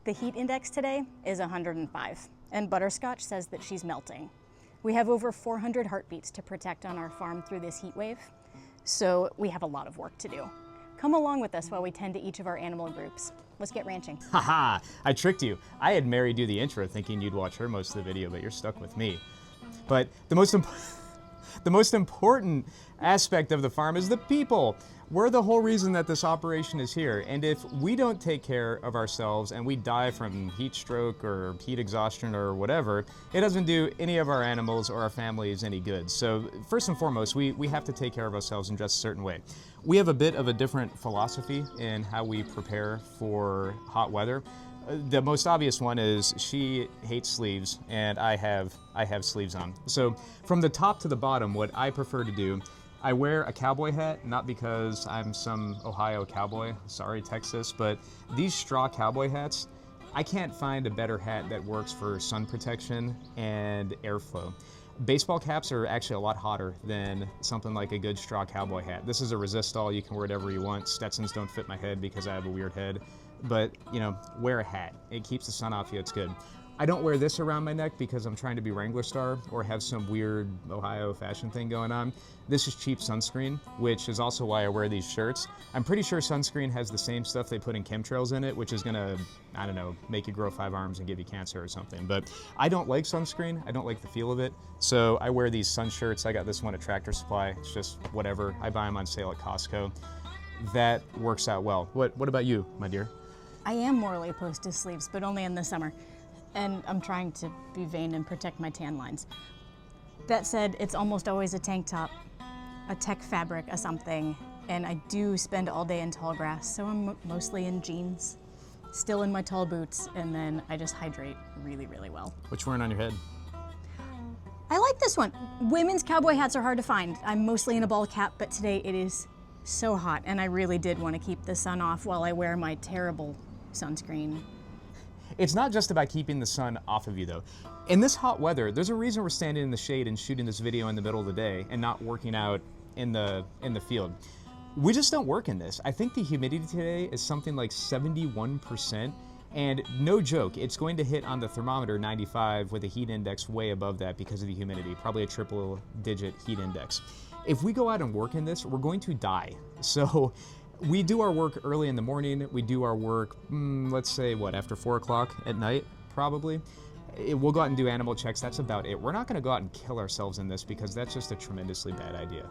The heat index today is 105, and Butterscotch says that she's melting. We have over 400 heartbeats to protect on our farm through this heat wave, so we have a lot of work to do. Come along with us while we tend to each of our animal groups. Let's get ranching. Haha, I tricked you. I had Mary do the intro thinking you'd watch her most of the video, but you're stuck with me. But the most important aspect of the farm is the people. We're the whole reason that this operation is here. And if we don't take care of ourselves and we die from heat stroke or heat exhaustion or whatever, it doesn't do any of our animals or our families any good. So first and foremost, we have to take care of ourselves in just a certain way. We have a bit of a different philosophy in how we prepare for hot weather. The most obvious one is she hates sleeves, and I have sleeves on. So from the top to the bottom, what I prefer to do, I wear a cowboy hat, not because I'm some Ohio cowboy, sorry Texas, but these straw cowboy hats, I can't find a better hat that works for sun protection and airflow. Baseball caps are actually a lot hotter than something like a good straw cowboy hat. This is a resistol, you can wear whatever you want. Stetsons don't fit my head because I have a weird head. But, you know, wear a hat. It keeps the sun off you, it's good. I don't wear this around my neck because I'm trying to be Wrangler Star or have some weird Ohio fashion thing going on. This is cheap sunscreen, which is also why I wear these shirts. I'm pretty sure sunscreen has the same stuff they put in chemtrails in it, which is gonna, I don't know, make you grow 5 arms and give you cancer or something. But I don't like sunscreen, I don't like the feel of it. So I wear these sun shirts. I got this one at Tractor Supply. It's just whatever. I buy them on sale at Costco. That works out well. What about you, my dear? I am morally opposed to sleeves, but only in the summer. And I'm trying to be vain and protect my tan lines. That said, it's almost always a tank top, a tech fabric, a something, and I do spend all day in tall grass, so I'm mostly in jeans, still in my tall boots, and then I just hydrate really, really well. What you wearing on your head? I like this one. Women's cowboy hats are hard to find. I'm mostly in a ball cap, but today it is so hot, and I really did want to keep the sun off while I wear my terrible sunscreen. It's not just about keeping the sun off of you though. In this hot weather, there's a reason we're standing in the shade and shooting this video in the middle of the day and not working out in the field. We just don't work in this. I think the humidity today is something like 71%, and no joke, it's going to hit on the thermometer 95 with a heat index way above that because of the humidity, probably a triple-digit heat index. If we go out and work in this, we're going to die. So we do our work early in the morning. We do our work, let's say, after 4 o'clock at night, probably. We'll go out and do animal checks. That's about it. We're not going to go out and kill ourselves in this because that's just a tremendously bad idea.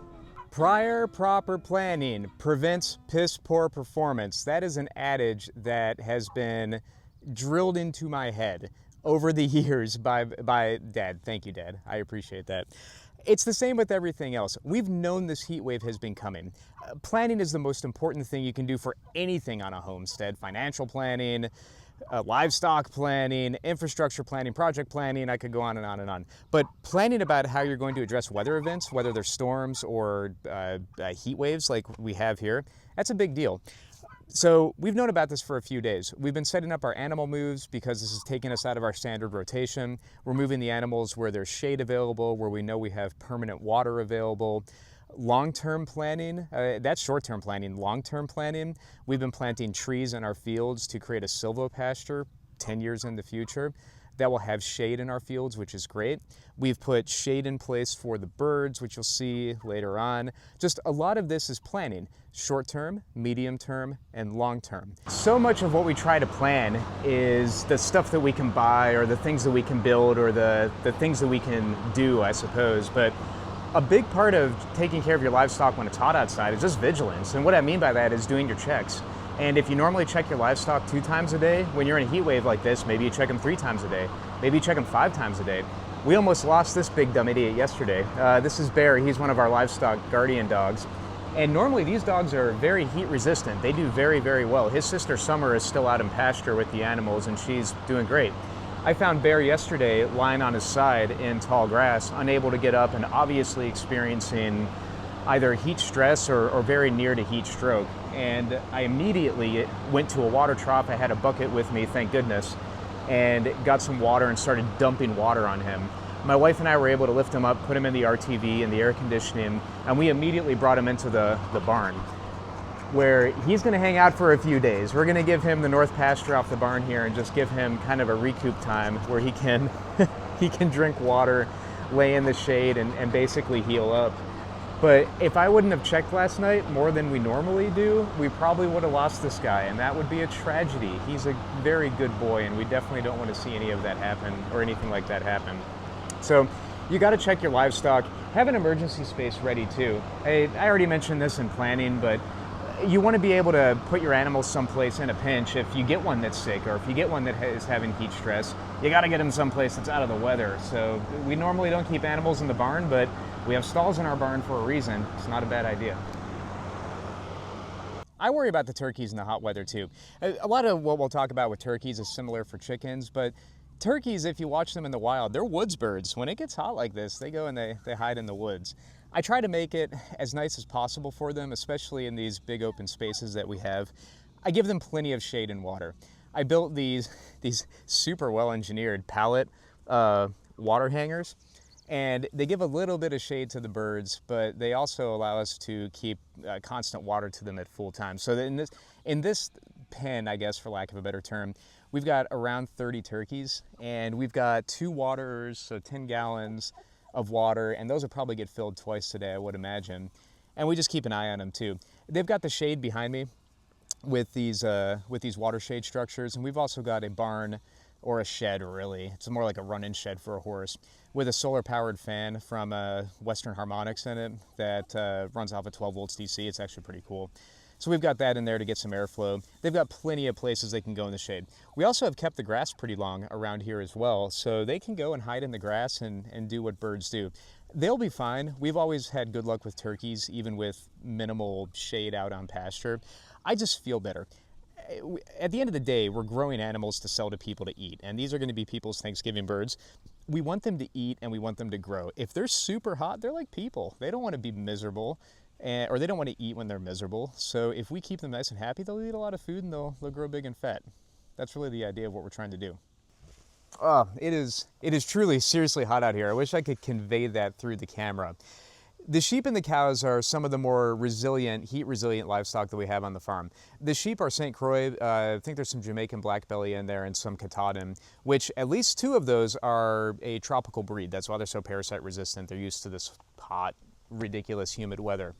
Prior proper planning prevents piss poor performance. That is an adage that has been drilled into my head over the years by Dad. Thank you, Dad. I appreciate that. It's the same with everything else. We've known this heat wave has been coming. Planning is the most important thing you can do for anything on a homestead. Financial planning, livestock planning, infrastructure planning, project planning, I could go on and on and on. But planning about how you're going to address weather events, whether they're storms or heat waves like we have here, that's a big deal. So we've known about this for a few days. We've been setting up our animal moves because this is taking us out of our standard rotation. We're moving the animals where there's shade available, where we know we have permanent water available. Long-term planning, that's short-term planning. Long-term planning, we've been planting trees in our fields to create a silvopasture 10 years in the future that will have shade in our fields, which is great. We've put shade in place for the birds, which you'll see later on. Just a lot of this is planning, short-term, medium-term, and long-term. So much of what we try to plan is the stuff that we can buy or the things that we can build or the things that we can do, I suppose. But a big part of taking care of your livestock when it's hot outside is just vigilance. And what I mean by that is doing your checks. And if you normally check your livestock 2 times a day, when you're in a heat wave like this, maybe you check them 3 times a day. Maybe you check them 5 times a day. We almost lost this big dumb idiot yesterday. This is Bear. He's one of our livestock guardian dogs. And normally these dogs are very heat resistant. They do very, very well. His sister Summer is still out in pasture with the animals and she's doing great. I found Bear yesterday lying on his side in tall grass, unable to get up and obviously experiencing either heat stress or very near to heat stroke. And I immediately went to a water trough. I had a bucket with me, thank goodness, and got some water and started dumping water on him. My wife and I were able to lift him up, put him in the RTV and the air conditioning, and we immediately brought him into the barn. where he's going to hang out for a few days. We're going to give him the north pasture off the barn here and just give him kind of a recoup time where he can he can drink water, lay in the shade, and basically heal up. But if I wouldn't have checked last night more than we normally do, we probably would have lost this guy, and that would be a tragedy. He's a very good boy, and we definitely don't want to see any of that happen or anything like that happen. So you got to check your livestock. Have an emergency space ready too. I already mentioned this in planning, but you want to be able to put your animals someplace in a pinch. If you get one that's sick or if you get one that is having heat stress, you got to get them someplace that's out of the weather. So we normally don't keep animals in the barn, but we have stalls in our barn for a reason. It's not a bad idea. I worry about the turkeys in the hot weather too. A lot of what we'll talk about with turkeys is similar for chickens, but turkeys, if you watch them in the wild, they're woods birds. When it gets hot like this, they go and they hide in the woods. I try to make it as nice as possible for them, especially in these big open spaces that we have. I give them plenty of shade and water. I built these super well-engineered pallet water hangers, and they give a little bit of shade to the birds, but they also allow us to keep constant water to them at full time. So in this pen, I guess, for lack of a better term, we've got around 30 turkeys, and we've got 2 waters, so 10 gallons of water, and those will probably get filled twice today, I would imagine. And we just keep an eye on them too. They've got the shade behind me with these water shade structures, and we've also got a barn, or a shed really. It's more like a run-in shed for a horse, with a solar-powered fan from Western Harmonics in it that runs off of 12 volts DC. It's actually pretty cool. So we've got that in there to get some airflow. They've got plenty of places they can go in the shade. We also have kept the grass pretty long around here as well, so they can go and hide in the grass and do what birds do. They'll be fine. We've always had good luck with turkeys, even with minimal shade out on pasture. I just feel better. At the end of the day, we're growing animals to sell to people to eat, and these are going to be people's Thanksgiving birds. We want them to eat and we want them to grow. If they're super hot, they're like people. They don't want to be miserable, or they don't want to eat when they're miserable. So if we keep them nice and happy, they'll eat a lot of food and they'll grow big and fat. That's really the idea of what we're trying to do. Oh, it is truly seriously hot out here. I wish I could convey that through the camera. The sheep and the cows are some of the more resilient, heat-resilient livestock that we have on the farm. The sheep are St. Croix. I think there's some Jamaican black belly in there and some Katahdin, which at least 2 of those are a tropical breed. That's why they're so parasite resistant. They're used to this hot, ridiculous, humid weather.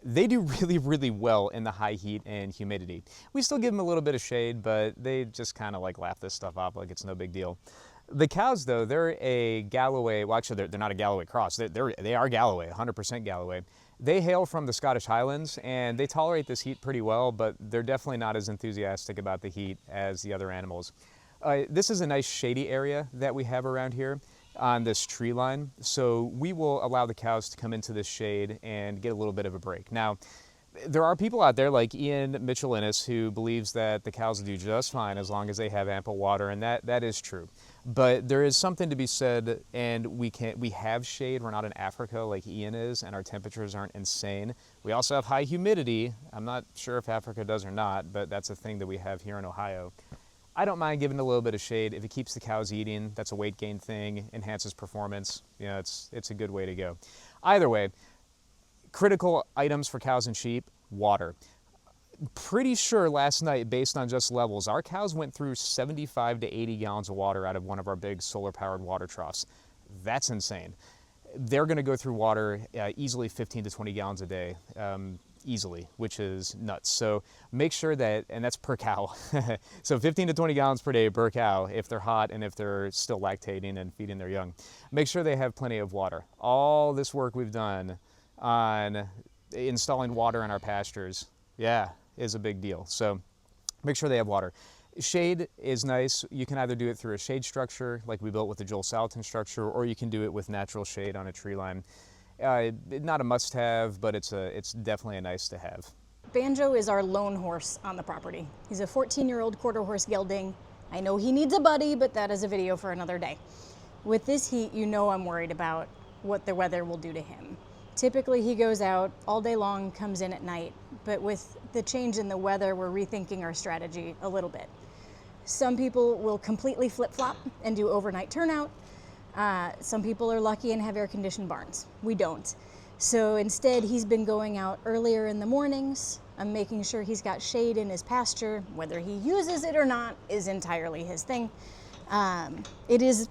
They do really, really well in the high heat and humidity. We still give them a little bit of shade, but they just kind of like laugh this stuff off like it's no big deal. The cows, though, they're a Galloway, well, actually, they're not a Galloway cross. They are Galloway, 100% Galloway. They hail from the Scottish Highlands, and they tolerate this heat pretty well, but they're definitely not as enthusiastic about the heat as the other animals. This is a nice shady area that we have around here on this tree line, so we will allow the cows to come into this shade and get a little bit of a break. Now, there are people out there like Ian Mitchell-Innes who believes that the cows will do just fine as long as they have ample water, and that is true. But there is something to be said, and we have shade. We're not in Africa like Ian is, and our temperatures aren't insane. We also have high humidity. I'm not sure if Africa does or not, but that's a thing that we have here in Ohio. I don't mind giving a little bit of shade. If it keeps the cows eating, that's a weight gain thing, enhances performance. You know, it's a good way to go. Either way, critical items for cows and sheep, water. Pretty sure last night, based on just levels, our cows went through 75 to 80 gallons of water out of one of our big solar-powered water troughs. That's insane. They're going to go through water easily 15 to 20 gallons a day, easily, which is nuts. So make sure that, and that's per cow, so 15 to 20 gallons per day per cow if they're hot and if they're still lactating and feeding their young. Make sure they have plenty of water. All this work we've done on installing water in our pastures, is a big deal. So make sure they have water. Shade is nice. You can either do it through a shade structure like we built with the Joel Salatin structure, or you can do it with natural shade on a tree line. Not a must-have, but it's definitely a nice to have. Banjo is our lone horse on the property. He's a 14-year-old quarter horse gelding. I know he needs a buddy, but that is a video for another day. With this heat, you know I'm worried about what the weather will do to him. Typically he goes out all day long, comes in at night, but with the change in the weather, we're rethinking our strategy a little bit. Some people will completely flip-flop and do overnight turnout. Some people are lucky and have air-conditioned barns. We don't. So instead, he's been going out earlier in the mornings, I'm making sure he's got shade in his pasture. Whether he uses it or not is entirely his thing. It is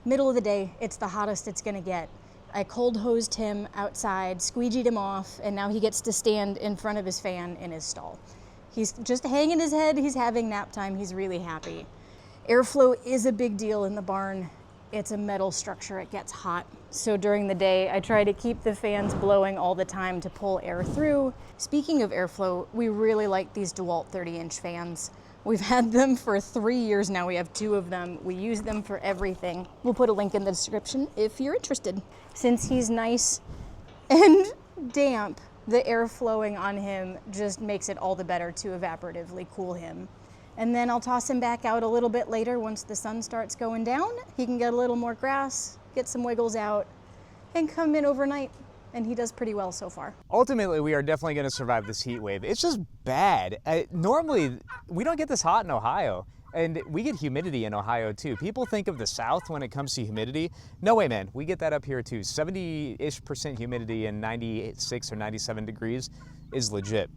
middle of the day. It's the hottest it's gonna get. I cold hosed him outside, squeegeed him off, and now he gets to stand in front of his fan in his stall. He's just hanging his head. He's having nap time. He's really happy. Airflow is a big deal in the barn. It's a metal structure. It gets hot. So during the day, I try to keep the fans blowing all the time to pull air through. Speaking of airflow, we really like these DeWalt 30-inch fans. We've had them for 3 years now. We have 2 of them. We use them for everything. We'll put a link in the description if you're interested. Since he's nice and damp, the air flowing on him just makes it all the better to evaporatively cool him. And then I'll toss him back out a little bit later once the sun starts going down. He can get a little more grass, get some wiggles out, and come in overnight. And he does pretty well so far. Ultimately, we are definitely going to survive this heat wave. It's just bad. Normally, we don't get this hot in Ohio. And we get humidity in Ohio too. People think of the South when it comes to humidity. No way, man. We get that up here too. 70-ish% humidity and 96 or 97 degrees is legit.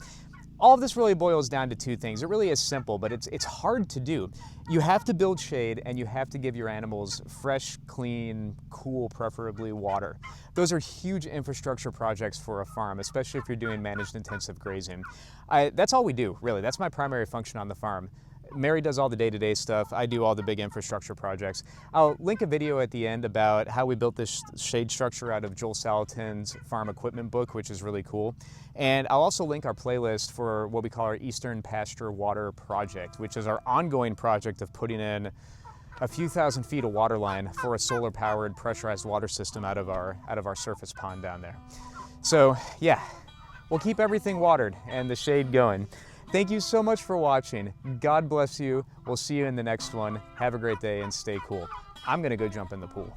All of this really boils down to 2 things. It really is simple, but it's hard to do. You have to build shade and you have to give your animals fresh, clean, cool, preferably water. Those are huge infrastructure projects for a farm, especially if you're doing managed intensive grazing. That's all we do, really. That's my primary function on the farm. Mary does all the day-to-day stuff. I do all the big infrastructure projects. I'll link a video at the end about how we built this shade structure out of Joel Salatin's farm equipment book, which is really cool. And I'll also link our playlist for what we call our Eastern Pasture Water Project, which is our ongoing project of putting in a few thousand feet of water line for a solar-powered pressurized water system out of our surface pond down there. So yeah, we'll keep everything watered and the shade going. Thank you so much for watching. God bless you. We'll see you in the next one. Have a great day and stay cool. I'm gonna go jump in the pool.